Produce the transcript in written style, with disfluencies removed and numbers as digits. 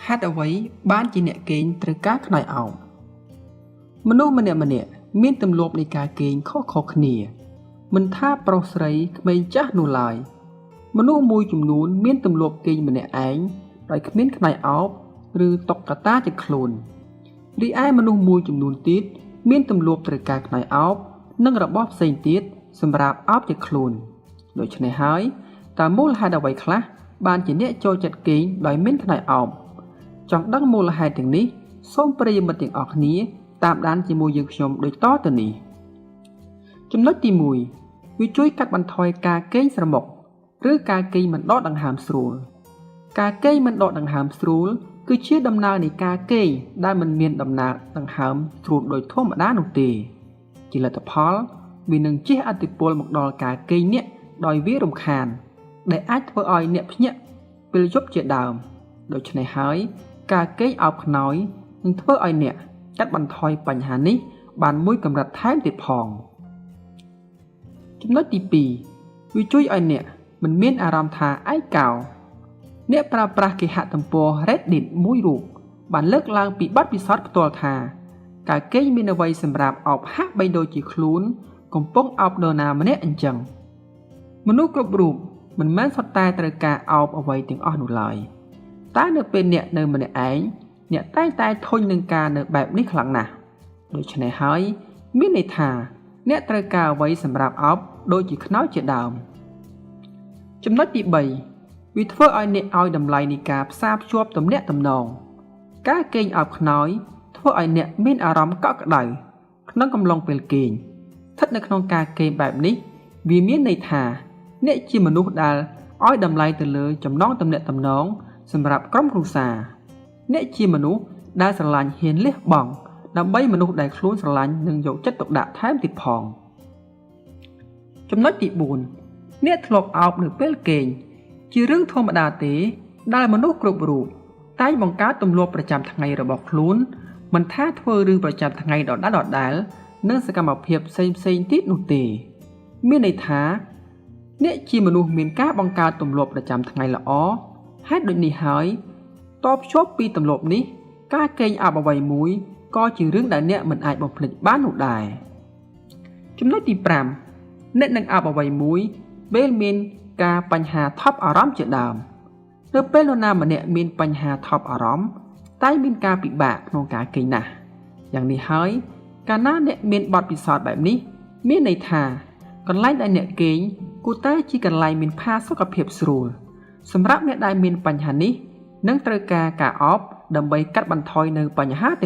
ហេតុអ្វីបានជាអ្នកគេងត្រូវការខ្នើយអោបមនុស្សម្នាក់ៗមានទម្លាប់នៃការគេងខុសៗគ្នាមិនថាប្រុសស្រីក្មេងចាស់នោះឡើយមនុស្សមួយចំនួនមានទម្លាប់គេងម្នាក់ឯងដោយគ្មានខ្នើយអោបឬតុកតាជាខ្លួនរីឯមនុស្សមួយចំនួនទៀតមានទម្លាប់ត្រូវការខ្នើយអោបនិងរបស់ផ្សេងទៀតសម្រាប់អោបជាខ្លួនដូច្នេះហើយតើមូលហេតុអ្វីខ្លះបានជាអ្នកចូលចិត្តគេងដោយមានខ្នើយអោបចង់ដឹងមូលហេតុទាំងនេះសូមប្រិយមិត្តទាំងអស់គ្នាតាមដានជាមួយយើងខ្ញុំដូចតទៅនេះចំណុចទី1វាជួយកាត់បន្ថយការគេងស្រមុកឬការគេងមិនដកដង្ហើមស្រួលការគេងមិនដកដង្ហើមស្រួលគឺជាដំណើរនៃការគេងដែលមិនមានដំណើរដង្ហើមស្រួលដោយធម្មតានោះទេជាលទ្ធផលវានឹងជះឥទ្ធិពលមកដល់ការគេងអ្នកដោយវារំខានដែលអាចធ្វើឲ្យអ្នកភ្ញាក់ពេលយប់ជាដើមដូច្នេះហើយការគេងអោបខ្នើយនឹងធ្វើឲ្យអ្នកកាត់បន្ថយបញ្ហានេះបានមួយកម្រិតថែមទៀតផងចំណុចទី2វាជួយឲ្យអ្នកមិនមានអារម្មណ៍ថាឯកោអ្នកប្រើប្រាស់គេហទំព័រ Reddit មួយរូបបានលើកឡើងពីបទពិសោធន៍ផ្ទាល់ថាការគេងមានអ្វីសម្រាប់អោបហាក់បីដូចជាខ្លួនកំពុងអោបនរណាម្នាក់អញ្ចឹងមនុស្សគ្រប់រូបមិនមែនសុទ្ធតែត្រូវការអោបអ្វីទាំងអស់នោះឡើយតែនៅពេលអ្នកនៅម្នាក់ឯងអ្នកតែងតែធុញនឹងការនៅបែបនេះខ្លាំងណាស់ដូច្នេះហើយមានន័យថាអ្នកត្រូវការអ្វីសម្រាប់អោបដូចជាខ្នើយជាដើមចំណុចទី3វាធ្វើឲ្យអ្នកឲ្យតម្លៃនៃការផ្សារភ្ជាប់ទំនាក់ទំនងការគេងអោបខ្នើយធ្វើឲ្យអ្នកមានអារម្មណ៍កក់ក្ដៅក្នុងកំឡុងពេលគេងស្ថិតនៅក្នុងការគេងបែបនេះវាមានន័យថាអ្នកជាមនុស្សដែលឲ្យតម្លៃទៅលើចំណងទំនាក់ទំនងសម្រាប់ក្រុមគ្រួសារអ្នកជាមនុស្សដែលស្រឡាញ់ហ៊ានលះបង់ដើម្បីមនុស្សដែលខ្លួនស្រឡាញ់និងយកចិត្តទុកដាក់ថែមទៀតផងចំណុចទី4អ្នកធ្លាប់អោបនៅពេលគេងជារឿងធម្មតាទេដែលមនុស្សគ្រប់រូបតែងបង្កើតទម្លាប់ប្រចាំថ្ងៃរបស់ខ្លួនមិនថាធ្វើរឿងប្រចាំថ្ងៃដដែលនិងសកម្មភាពផ្សេងទៀតនោះទេមានន័យថាអ្នកជាមនុស្សមានការបង្កើតទម្លាប់ប្រចាំថ្ងៃល្អហេតុដូចនេះហើយតបភ្ជាប់ពីទម្លាប់នេះការគេងអោបអ្វីមួយក៏ជារឿងដែលអ្នកមិនអាចបំភ្លេចបាននោះដែរចំណុចទី5អ្នកនឹងអោបអ្វីមួយពេលមានការបញ្ហាថប់អារម្មណ៍ជាដើមនៅពេលនរណាម្នាក់មានបញ្ហាថប់អារម្មណ៍តែមានការពិបាកក្នុងការគេងណាស់យ៉ាងនេះហើយកាលណាអ្នកមានបទពិសោធន៍បែបនេះមានន័យថាកន្លែងដែលអ្នកគេងគួរតែជាកន្លែងមានផាសុកភាពស្រួលសម្រាប់អ្នកដែលមានបញ្ហានេះនឹងត្រូវការការអោបដើម្បីកាត់បន្ថយនៅបញ្ហាទាំង